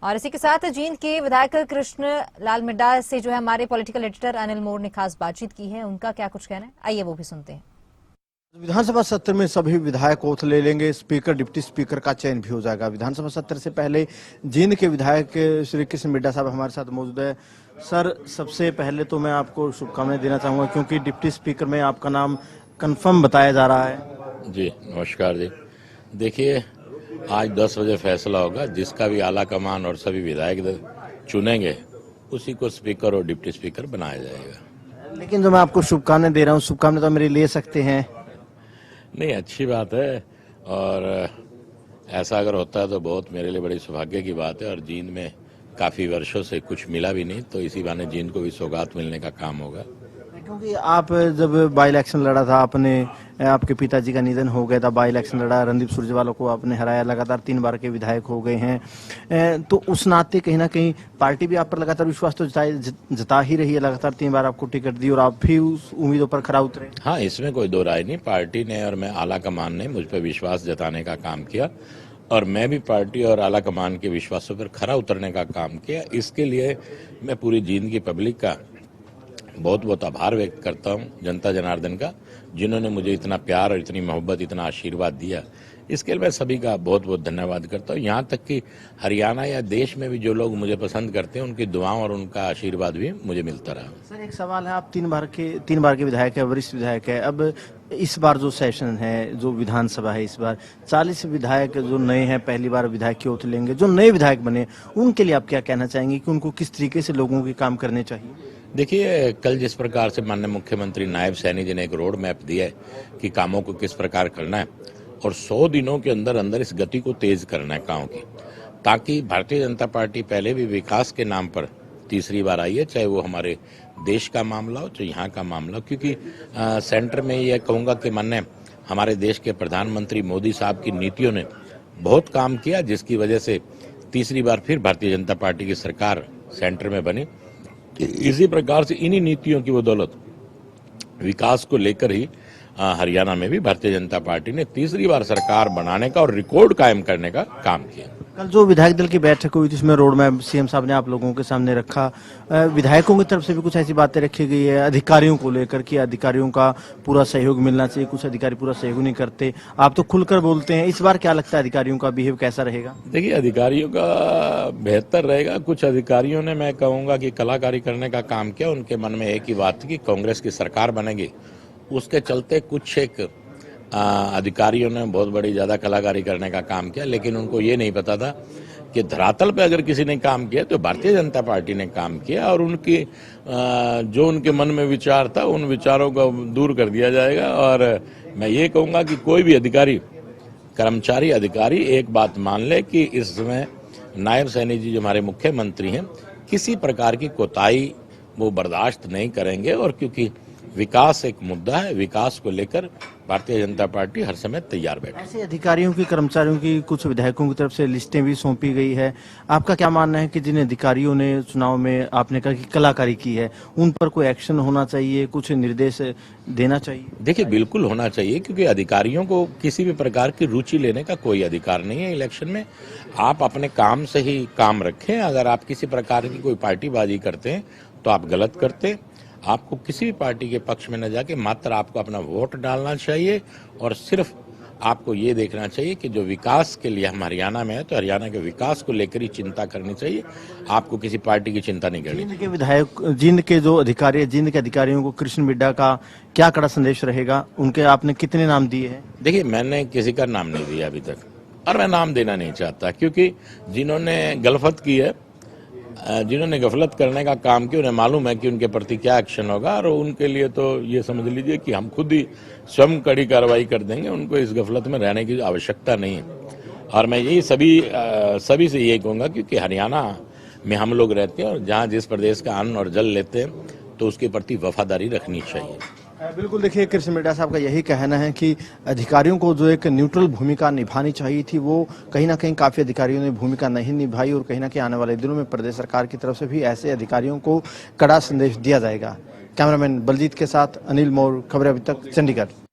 और इसी के साथ जींद के विधायक कृष्ण लाल मिड्डा से जो है हमारे पॉलिटिकल एडिटर अनिल मोर ने खास बातचीत की है। उनका क्या कुछ कहना है, आइए वो भी सुनते हैं। विधानसभा सत्र में सभी विधायक ओथ ले लेंगे, स्पीकर डिप्टी स्पीकर का चयन भी हो जाएगा। विधानसभा सत्र से पहले जींद के विधायक श्री कृष्ण मिड्डा साहब हमारे साथ मौजूद है। सर, सबसे पहले तो मैं आपको शुभकामनाएं देना चाहूंगा क्योंकि डिप्टी स्पीकर में आपका नाम कंफर्म बताया जा रहा है। जी नमस्कार जी। देखिए, आज 10 बजे फैसला होगा। जिसका भी आला कमान और सभी विधायक चुनेंगे उसी को स्पीकर और डिप्टी स्पीकर बनाया जाएगा। लेकिन जो मैं आपको शुभकामनाएं दे रहा हूँ, शुभकामनाएं तो मेरे ले सकते हैं। नहीं, अच्छी बात है और ऐसा अगर होता है तो बहुत मेरे लिए बड़ी सौभाग्य की बात है। और जींद में काफ़ी वर्षों से कुछ मिला भी नहीं, तो इसी बहाने जींद को भी सौगात मिलने का काम होगा। क्योंकि आप जब बाई इलेक्शन लड़ा था, आपके पिताजी का निधन हो गया था, बाई इलेक्शन लड़ा, रणदीप सुरजेवाला को आपने हराया, लगातार 3 बार के विधायक हो गए हैं, तो उस नाते कहीं ना कहीं पार्टी भी आप पर लगातार विश्वास तो जता ही रही है। लगातार 3 बार आपको टिकट दी और आप भी उस उम्मीदों पर खरा उतरे। हाँ, इसमें कोई दो राय नहीं। पार्टी ने और मैं आला कमान ने मुझ पर विश्वास जताने का काम किया और मैं भी पार्टी और आला कमान के विश्वासों पर खरा उतरने का काम किया। इसके लिए मैं पूरी जींद की पब्लिक का बहुत बहुत आभार व्यक्त करता हूं, जनता जनार्दन का, जिन्होंने मुझे इतना प्यार और इतनी मोहब्बत, इतना आशीर्वाद दिया। इसके लिए मैं सभी का बहुत बहुत धन्यवाद करता हूं। यहाँ तक कि हरियाणा या देश में भी जो लोग मुझे पसंद करते हैं, उनकी दुआओं और उनका आशीर्वाद भी मुझे मिलता रहा। सर, एक सवाल है, आप 3 बार के विधायक है, वरिष्ठ विधायक है। अब इस बार जो सेशन है, जो विधानसभा है, इस बार 40 विधायक जो नए हैं, पहली बार विधायक की ओथ लेंगे, जो नए विधायक बने, उनके लिए आप क्या कहना चाहेंगे कि उनको किस तरीके से लोगों के काम करने चाहिए? देखिए, कल जिस प्रकार से माननीय मुख्यमंत्री नायब सैनी जी ने एक रोड मैप दिया है कि कामों को किस प्रकार करना है और 100 दिनों के अंदर अंदर इस गति को तेज करना है कामों की, ताकि भारतीय जनता पार्टी पहले भी विकास के नाम पर तीसरी बार आई है, चाहे वो हमारे देश का मामला हो चाहे यहाँ का मामला हो। क्योंकि सेंटर में यह कहूँगा कि माननीय हमारे देश के प्रधानमंत्री मोदी साहब की नीतियों ने बहुत काम किया, जिसकी वजह से तीसरी बार फिर भारतीय जनता पार्टी की सरकार सेंटर में बनी। इसी प्रकार से इन्हीं नीतियों की बदौलत विकास को लेकर ही हरियाणा में भी भारतीय जनता पार्टी ने तीसरी बार सरकार बनाने का और रिकॉर्ड कायम करने का काम किया। कल जो विधायक दल की बैठक हुई थी, उसमें रोड मैप सीएम साहब ने आप लोगों के सामने रखा। विधायकों की तरफ से भी कुछ ऐसी बातें रखी गई है अधिकारियों को लेकर कि अधिकारियों का पूरा सहयोग मिलना चाहिए, कुछ अधिकारी पूरा सहयोग नहीं करते। आप तो खुलकर बोलते हैं, इस बार क्या लगता है अधिकारियों का बिहेव कैसा रहेगा? देखिए, अधिकारियों का बेहतर रहेगा। कुछ अधिकारियों ने, मैं कहूँगा कि कलाकारी करने का काम किया। उनके मन में एक ही बात थी कि कांग्रेस की सरकार बनेगी, उसके चलते कुछ एक अधिकारियों ने बहुत बड़ी ज्यादा कलाकारी करने का काम किया। लेकिन उनको ये नहीं पता था कि धरातल पे अगर किसी ने काम किया तो भारतीय जनता पार्टी ने काम किया और उनकी जो उनके मन में विचार था, उन विचारों को दूर कर दिया जाएगा। और मैं ये कहूँगा कि कोई भी अधिकारी, कर्मचारी, अधिकारी एक बात मान ले कि इस समय नायब सैनी जी जो हमारे मुख्यमंत्री हैं, किसी प्रकार की कोताही वो बर्दाश्त नहीं करेंगे। और क्योंकि विकास एक मुद्दा है, विकास को लेकर भारतीय जनता पार्टी हर समय तैयार बैठी। ऐसे अधिकारियों की, कर्मचारियों की कुछ विधायकों की तरफ से लिस्टें भी सौंपी गई है। आपका क्या मानना है कि जिन अधिकारियों ने चुनाव में आपने कहा कि कलाकारी की है, उन पर कोई एक्शन होना चाहिए, कुछ निर्देश देना चाहिए? देखिए, बिल्कुल होना चाहिए, क्योंकि अधिकारियों को किसी भी प्रकार की रुचि लेने का कोई अधिकार नहीं है इलेक्शन में। आप अपने काम से ही काम रखें। अगर आप किसी प्रकार की कोई पार्टीबाजी करते हैं तो आप गलत करते हैं। आपको किसी भी पार्टी के पक्ष में न जाके मात्र आपको अपना वोट डालना चाहिए और सिर्फ आपको ये देखना चाहिए कि जो विकास के लिए हम हरियाणा में है तो हरियाणा के विकास को लेकर ही चिंता करनी चाहिए। आपको किसी पार्टी की चिंता नहीं करनी। जींद के विधायक, जींद के जो अधिकारी है, जींद के अधिकारियों को कृष्ण मिड्डा का क्या कड़ा संदेश रहेगा? उनके आपने कितने नाम दिए हैं? देखिए, मैंने किसी का नाम नहीं दिया अभी तक और मैं नाम देना नहीं चाहता, क्योंकि जिन्होंने गलफत की है, जिन्होंने गफलत करने का काम किया, उन्हें मालूम है कि उनके प्रति क्या एक्शन होगा। और उनके लिए तो ये समझ लीजिए कि हम खुद ही स्वयं कड़ी कार्रवाई कर देंगे। उनको इस गफलत में रहने की आवश्यकता नहीं है। और मैं यही सभी से ये कहूँगा, क्योंकि हरियाणा में हम लोग रहते हैं और जहाँ जिस प्रदेश का अन्न और जल लेते हैं तो उसके प्रति वफादारी रखनी चाहिए। बिल्कुल, देखिए, कृष्ण मिड्डा साहब का यही कहना है कि अधिकारियों को जो एक न्यूट्रल भूमिका निभानी चाहिए थी, वो कहीं ना कहीं काफ़ी अधिकारियों ने भूमिका नहीं निभाई और कहीं ना कहीं आने वाले दिनों में प्रदेश सरकार की तरफ से भी ऐसे अधिकारियों को कड़ा संदेश दिया जाएगा। कैमरामैन बलजीत के साथ अनिल मोर, खबरें अभी तक, चंडीगढ़।